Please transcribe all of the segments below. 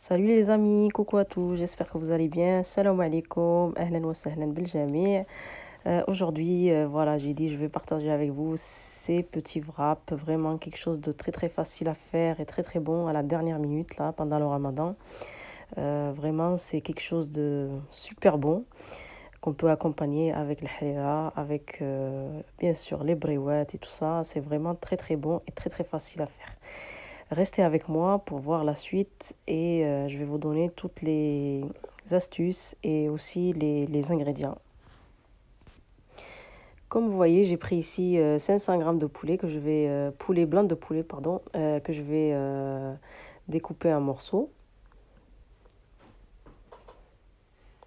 Salut les amis, coucou à tous, j'espère que vous allez bien. Salam alaikum, ahlan wa sahlan bil jami'. Aujourd'hui, voilà, j'ai dit je vais partager avec vous ces petits wraps, vraiment quelque chose de très très facile à faire et très très bon à la dernière minute là pendant le Ramadan. Vraiment, c'est quelque chose de super bon qu'on peut accompagner avec le halala, avec bien sûr les briouettes et tout ça. C'est vraiment très très bon et très très facile à faire. Restez avec moi pour voir la suite et je vais vous donner toutes les astuces et aussi les ingrédients. Comme vous voyez, j'ai pris ici 500 grammes de poulet que je vais poulet blanc de poulet pardon que je vais découper en morceaux.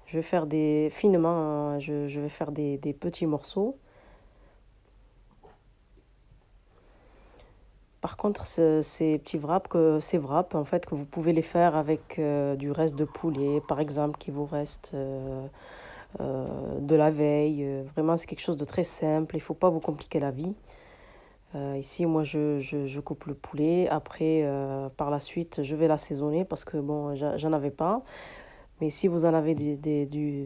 Je vais faire des finement, je vais faire des petits morceaux. Par contre, ces petits wraps, ces wraps, en fait, que vous pouvez les faire avec du reste de poulet, par exemple, qui vous reste de la veille. Vraiment, c'est quelque chose de très simple. Il ne faut pas vous compliquer la vie. Ici, moi, je coupe le poulet. Après, par la suite, je vais l'assaisonner parce que, bon, j'en avais pas. Mais si vous en avez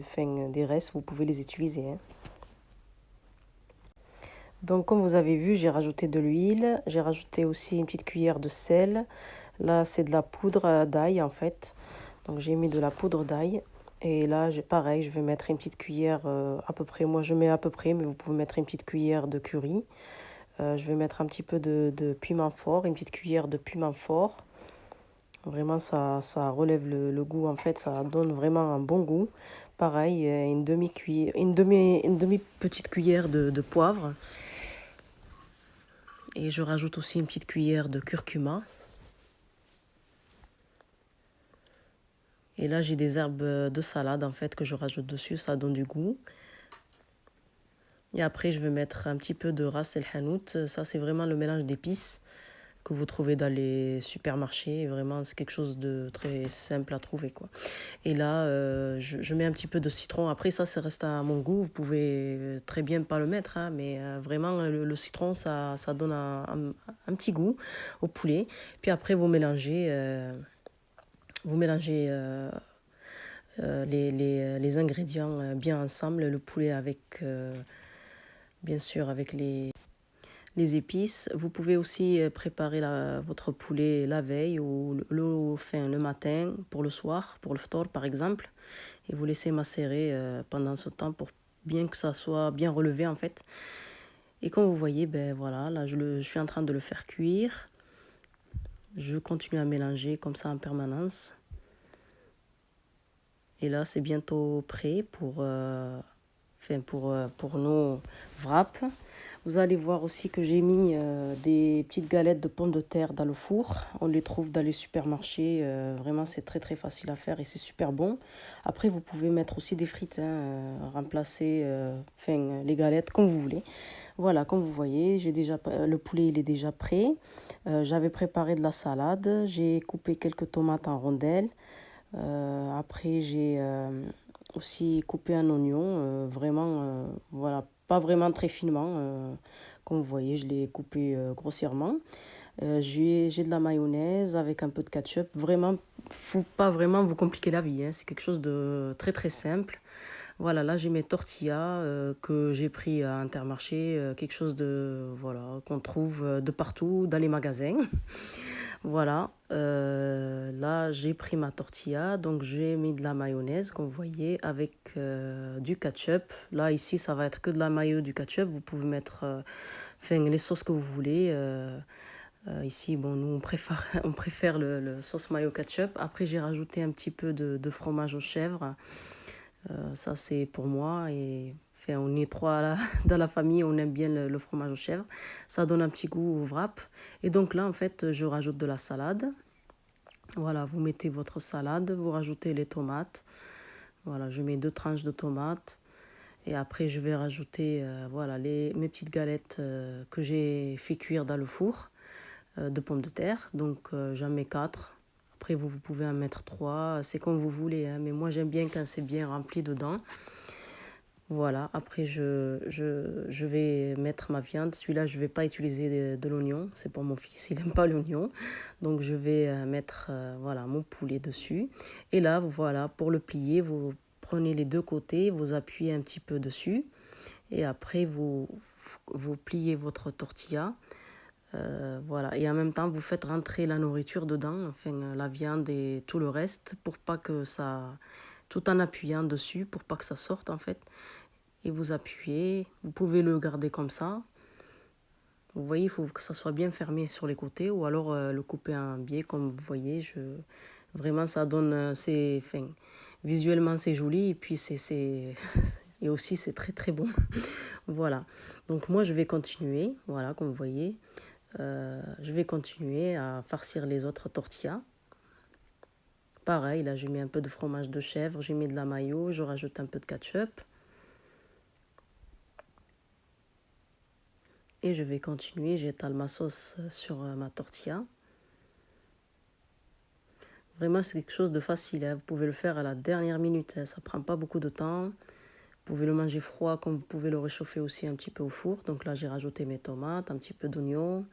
enfin, des restes, vous pouvez les utiliser, hein. Donc, comme vous avez vu, j'ai rajouté de l'huile. J'ai rajouté aussi une petite cuillère de sel. Là, c'est de la poudre d'ail, en fait. Donc, j'ai mis de la poudre d'ail. Et là, pareil, je vais mettre une petite cuillère à peu près. Moi, je mets à peu près, mais vous pouvez mettre une petite cuillère de curry. Je vais mettre un petit peu de piment fort, une petite cuillère de piment fort. Vraiment, ça relève le goût, en fait. Ça donne vraiment un bon goût. Pareil, une demi petite cuillère de poivre. Et je rajoute aussi une petite cuillère de curcuma. Et là, j'ai des herbes de salade, en fait, que je rajoute dessus. Ça donne du goût. Et après, je vais mettre un petit peu de ras el hanout. Ça, c'est vraiment le mélange d'épices que vous trouvez dans les supermarchés. Et vraiment, c'est quelque chose de très simple à trouver, quoi. Et là, je mets un petit peu de citron. Après, ça reste à mon goût. Vous pouvez très bien pas le mettre, hein, mais vraiment, le citron, ça donne un petit goût au poulet. Puis après, vous mélangez les ingrédients bien ensemble, le poulet avec, bien sûr, avec les épices. Vous pouvez aussi préparer votre poulet la veille ou le matin pour le soir, pour le ftor par exemple, et vous laissez macérer pendant ce temps pour bien que ça soit bien relevé en fait. Et comme vous voyez, ben voilà, là je suis en train de le faire cuire. Je continue à mélanger comme ça en permanence. Et là, c'est bientôt prêt pour nos wraps. Vous allez voir aussi que j'ai mis des petites galettes de pommes de terre dans le four. On les trouve dans les supermarchés. Vraiment, c'est très très facile à faire et c'est super bon. Après, vous pouvez mettre aussi des frites, hein, remplacer les galettes comme vous voulez. Voilà, comme vous voyez, le poulet il est déjà prêt. J'avais préparé de la salade. J'ai coupé quelques tomates en rondelles. Après, j'ai aussi coupé un oignon, vraiment, voilà, pas vraiment très finement. Comme vous voyez, je l'ai coupé grossièrement. J'ai de la mayonnaise avec un peu de ketchup. Vraiment, faut pas vraiment vous compliquer la vie, hein. C'est quelque chose de très très simple. Voilà, là j'ai mes tortillas que j'ai pris à Intermarché, quelque chose de voilà qu'on trouve de partout dans les magasins. Voilà, là j'ai pris ma tortilla, donc j'ai mis de la mayonnaise, comme vous voyez, avec du ketchup. Là ici ça va être que de la mayo, du ketchup. Vous pouvez mettre les sauces que vous voulez. Ici, bon, nous on préfère le sauce mayo ketchup. Après j'ai rajouté un petit peu de fromage aux chèvres. Ça, c'est pour moi. Et enfin, on est trois là, dans la famille, on aime bien le fromage aux chèvres. Ça donne un petit goût au wrap. Et donc là, en fait, je rajoute de la salade. Voilà, vous mettez votre salade, vous rajoutez les tomates. Voilà, je mets 2 tranches de tomates. Et après, je vais rajouter voilà, mes petites galettes que j'ai fait cuire dans le four de pommes de terre. Donc, j'en mets 4. Après, vous pouvez en mettre 3. C'est comme vous voulez, hein, mais moi, j'aime bien quand c'est bien rempli dedans. Voilà, après je vais mettre ma viande. Celui-là, je vais pas utiliser de l'oignon, c'est pour mon fils, il aime pas l'oignon. Donc je vais mettre voilà, mon poulet dessus. Et là, voilà, pour le plier, vous prenez les deux côtés, vous appuyez un petit peu dessus. Et après, vous pliez votre tortilla. Voilà, et en même temps, vous faites rentrer la nourriture dedans, enfin la viande et tout le reste, pour pas que ça, tout en appuyant dessus, pour pas que ça sorte en fait. Et vous appuyez, vous pouvez le garder comme ça. Vous voyez, il faut que ça soit bien fermé sur les côtés, ou alors le couper en biais, comme vous voyez. Vraiment, ça donne, enfin, visuellement c'est joli, et puis et aussi c'est très très bon. Voilà, donc moi je vais continuer, voilà, comme vous voyez. Je vais continuer à farcir les autres tortillas. Pareil, là, j'ai mis un peu de fromage de chèvre, j'ai mis de la mayo, je rajoute un peu de ketchup. Et je vais continuer, j'étale ma sauce sur ma tortilla. Vraiment, c'est quelque chose de facile, hein. Vous pouvez le faire à la dernière minute, hein. Ça ne prend pas beaucoup de temps. Vous pouvez le manger froid, comme vous pouvez le réchauffer aussi un petit peu au four. Donc là, j'ai rajouté mes tomates, un petit peu d'oignon.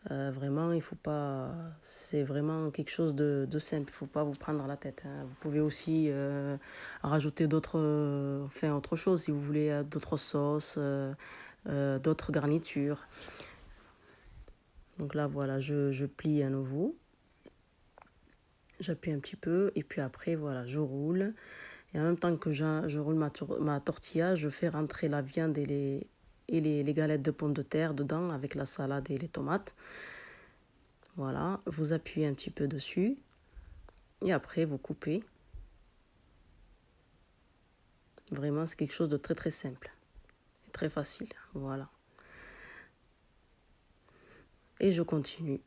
Vraiment, il faut pas. C'est vraiment quelque chose de simple. Il ne faut pas vous prendre la tête, hein. Vous pouvez aussi rajouter d'autres, enfin autre chose si vous voulez, d'autres sauces, d'autres garnitures. Donc là, voilà, je plie à nouveau. J'appuie un petit peu et puis après, voilà, je roule. Et en même temps que je roule ma tortilla, je fais rentrer la viande et les galettes de pommes de terre dedans avec la salade et les tomates. Voilà, vous appuyez un petit peu dessus et après vous coupez. Vraiment, c'est quelque chose de très très simple et très facile. Voilà. Et je continue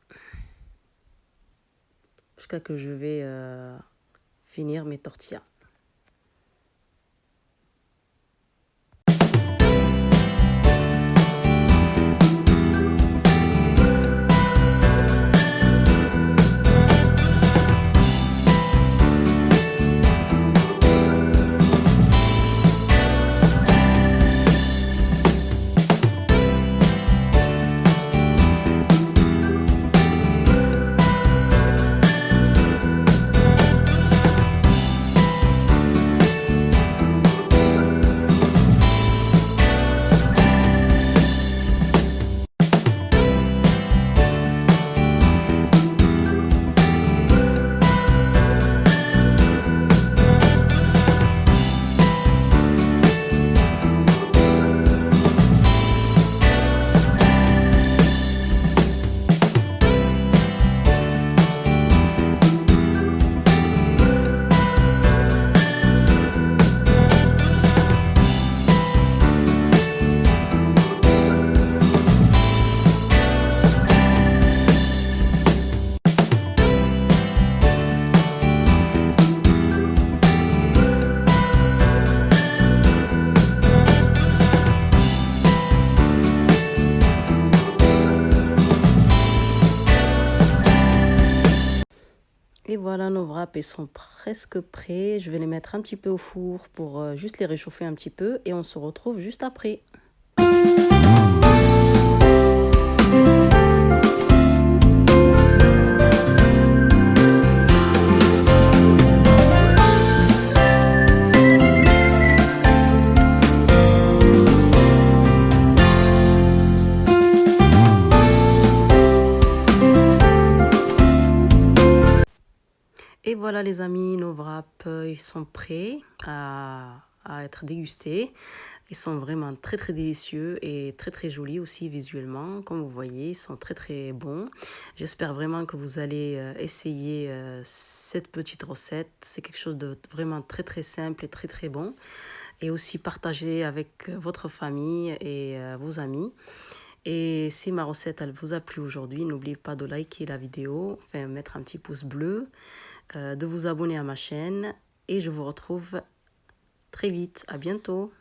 jusqu'à que je vais finir mes tortillas. Et voilà, nos wraps, ils sont presque prêts. Je vais les mettre un petit peu au four pour juste les réchauffer un petit peu. Et on se retrouve juste après. Et voilà les amis, nos wraps, ils sont prêts à être dégustés. Ils sont vraiment très très délicieux et très très jolis aussi visuellement. Comme vous voyez, ils sont très très bons. J'espère vraiment que vous allez essayer cette petite recette. C'est quelque chose de vraiment très très simple et très très bon. Et aussi partager avec votre famille et vos amis. Et si ma recette elle vous a plu aujourd'hui, n'oubliez pas de liker la vidéo, enfin mettre un petit pouce bleu, de vous abonner à ma chaîne et je vous retrouve très vite. À bientôt.